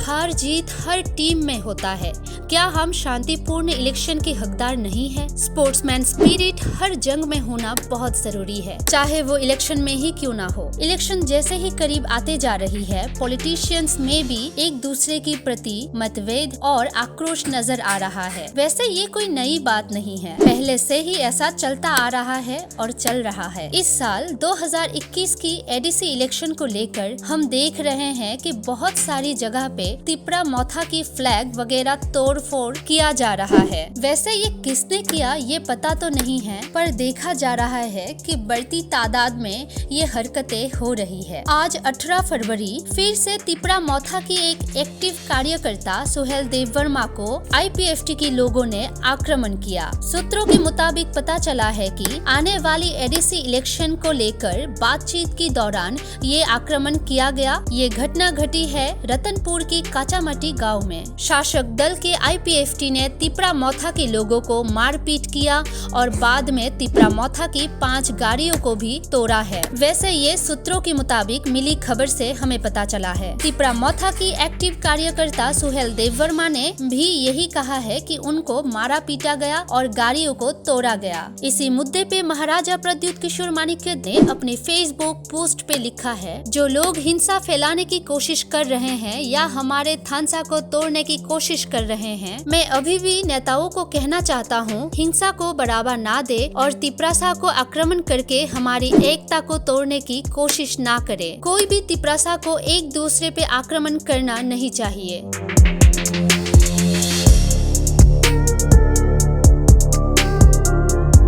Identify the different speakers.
Speaker 1: हार जीत हर टीम में होता है। क्या हम शांतिपूर्ण इलेक्शन के हकदार नहीं हैं? स्पोर्ट्समैन स्पिरिट हर जंग में होना बहुत जरूरी है, चाहे वो इलेक्शन में ही क्यों ना हो। इलेक्शन जैसे ही करीब आते जा रही है, पॉलिटिशियंस में भी एक दूसरे के प्रति मतभेद और आक्रोश नजर आ रहा है। वैसे ये कोई नई बात नहीं है, पहले से ही ऐसा चलता आ रहा है और चल रहा है। इस साल 2021 की एडीसी इलेक्शन को लेकर हम देख रहे हैं कि बहुत सारी जगह पे तिपरा मौथा की फ्लैग वगैरह तोड़-फोड़ किया जा रहा है। वैसे ये किसने किया ये पता तो नहीं है, पर देखा जा रहा है कि बढ़ती तादाद में ये हरकतें हो रही है। आज 18 फरवरी फिर से तिपरा मौथा की एक एक्टिव कार्यकर्ता सुहेल देववर्मा को आईपीएफटी के लोगों ने आक्रमण किया। सूत्रों के मुताबिक पता चला है कि आने वाली एडीसी इलेक्शन को लेकर बातचीत के दौरान ये आक्रमण किया गया। ये घटना घटी है रतनपुर के काचामटी गांव में। शासक दल के आईपीएफटी ने तिपरा मौथा के लोगों को मारपीट किया और बाद में तिपरा मौथा की 5 गाड़ियों को भी तोड़ा है। वैसे ये सूत्रों के मुताबिक मिली खबर से हमें पता चला है। तिपरा मौथा की एक्टिव कार्यकर्ता सुहेल देववर्मा ने भी यही कहा है कि उनको मारा पीटा गया और गाड़ियों को तोड़ा गया। इसी मुद्दे पे महाराजा प्रद्युत किशोर माणिक्य ने अपने फेसबुक पोस्ट पे लिखा है, जो लोग हिंसा फैलाने की कोशिश कर रहे हैं या हमारे थानसा को तोड़ने की कोशिश कर रहे हैं, मैं अभी भी नेताओं को कहना चाहता हूँ, हिंसा को बढ़ावा ना दे और तिपरासा को आक्रमण करके हमारी एकता को तोड़ने की कोशिश ना करे। कोई भी तिपरासा को एक दूसरे पे आक्रमण करना नहीं चाहिए।